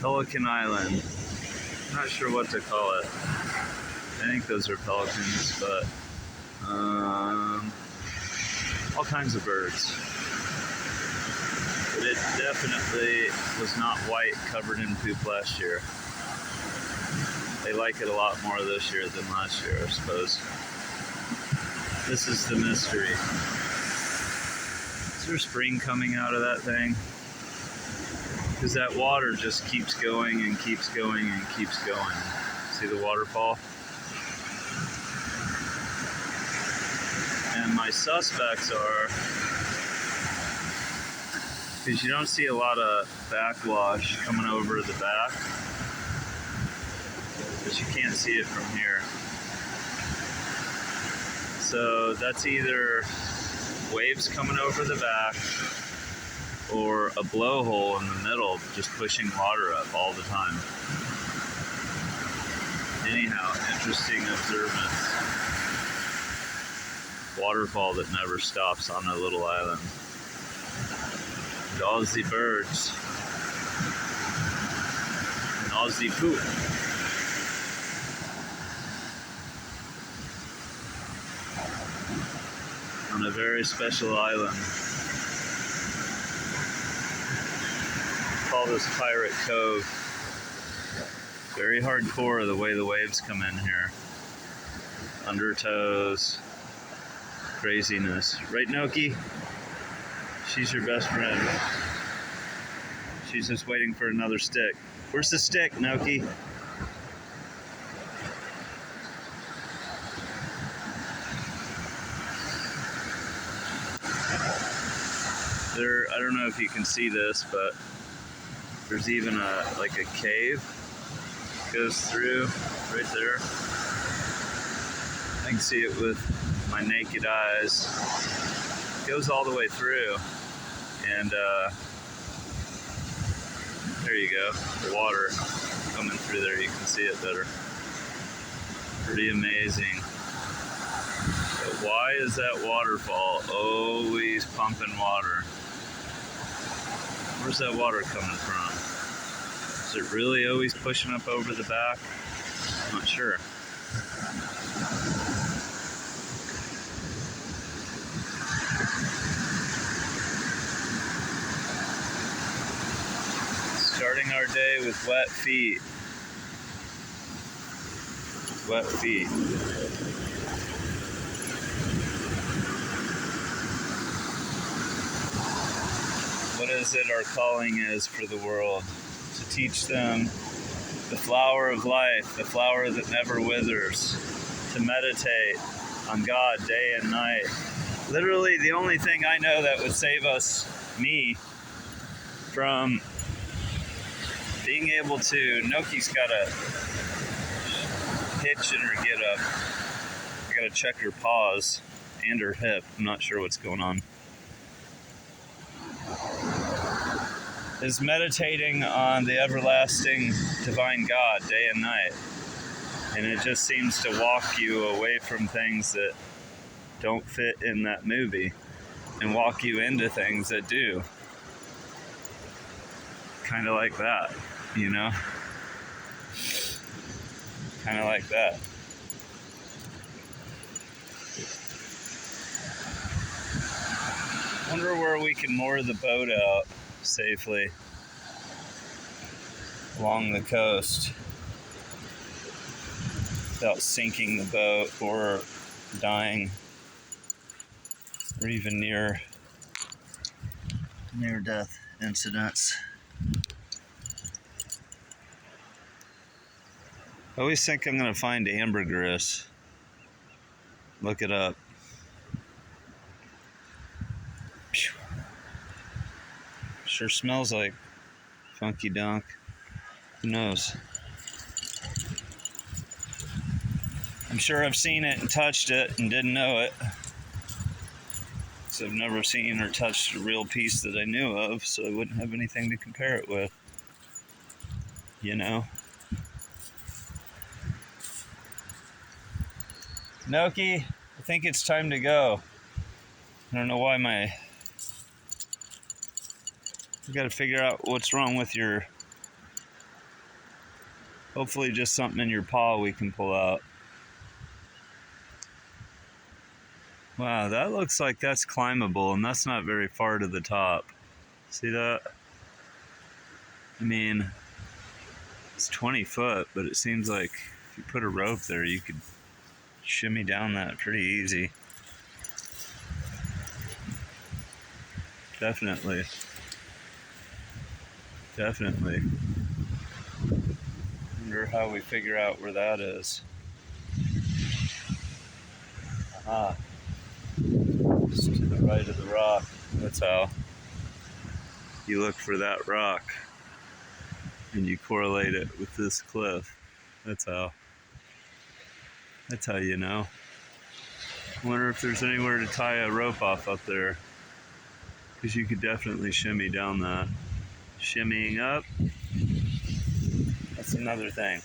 Pelican Island. Not sure what to call it. I think those are pelicans, but all kinds of birds. But it definitely was not white covered in poop last year. They like it a lot more this year than last year, I suppose. This is the mystery. Is there spring coming out of that thing? Because that water just keeps going and keeps going and keeps going. See the waterfall? And my suspects are, because you don't see a lot of backwash coming over the back, but you can't see it from here. So that's either waves coming over the back or a blowhole in the middle just pushing water up all the time. Anyhow, interesting observance. Waterfall that never stops on a little island. And all the birds. And all the poop. On a very special island. Call this Pirate Cove. Very hardcore the way the waves come in here. Undertows. Craziness. Right, Noki? She's your best friend. She's just waiting for another stick. Where's the stick, Noki? There, I don't know if you can see this, but there's even like a cave goes through right there. I can see it with my naked eyes. It goes all the way through, and there you go. The water coming through there. You can see it better. Pretty amazing. But why is that waterfall always pumping water? Where's that water coming from? Is it really always pushing up over the back? I'm not sure. Starting our day with wet feet. Wet feet. What is it our calling is for the world? To teach them the flower of life, the flower that never withers, to meditate on God day and night. Literally the only thing I know that would save me, from being able to, Noki's got a hitch in her get up. I gotta check her paws and her hip. I'm not sure what's going on. Is meditating on the everlasting divine God day and night. And it just seems to walk you away from things that don't fit in that movie and walk you into things that do. Kind of like that, you know? Kind of like that. Wonder where we can moor the boat out safely along the coast without sinking the boat or dying, or even near death incidents. I always think I'm going to find ambergris. Look it up. Sure smells like funky dunk. Who knows? I'm sure I've seen it and touched it and didn't know it. So I've never seen or touched a real piece that I knew of, so I wouldn't have anything to compare it with. You know? Noki, I think it's time to go. I don't know why you gotta figure out what's wrong with your Hopefully just something in your paw we can pull out. Wow, that looks like that's climbable, and that's not very far to the top. See that? I mean, it's 20 foot, but it seems like if you put a rope there, you could shimmy down that pretty easy. Definitely. Definitely. Wonder how we figure out where that is. Ah, just to the right of the rock. That's how. You look for that rock and you correlate it with this cliff. That's how. That's how you know. I wonder if there's anywhere to tie a rope off up there, because you could definitely shimmy down that. Shimmying up, that's another thing.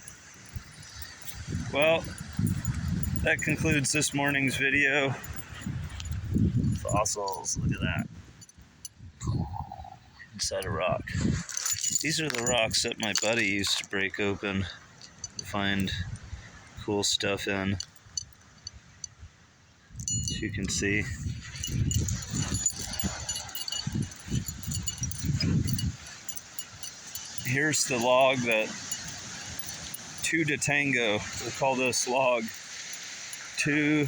Well, that concludes this morning's video. Fossils, look at that. Inside a rock. These are the rocks that my buddy used to break open to find cool stuff in. As you can see. Here's the log that 2 to tango. We'll call this log 2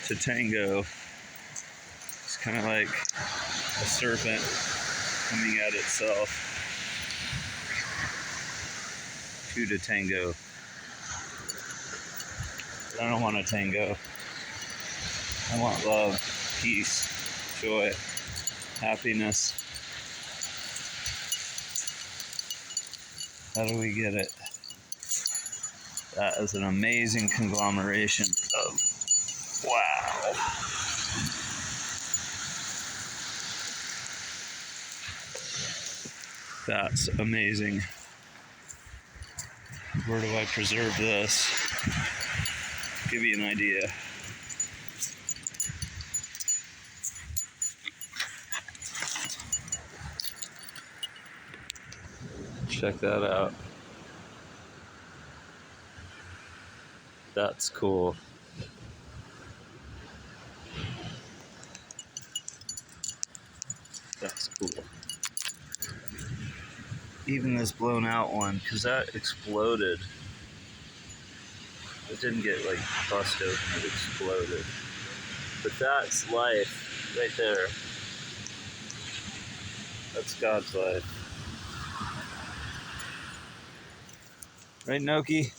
to tango. It's kind of like a serpent coming at itself. 2 to tango. But I don't want a tango. I want love, peace, joy, happiness. How do we get it? That is an amazing conglomeration of, wow. That's amazing. Where do I preserve this? Give you an idea. Check that out. That's cool. That's cool. Even this blown out one, because that exploded. It didn't get like bust open, it exploded. But that's life right there. That's God's life. Right, Noki?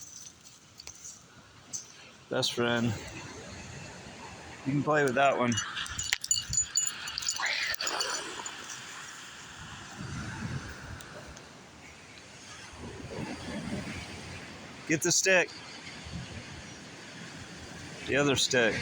Best friend. You can play with that one. Get the stick. The other stick.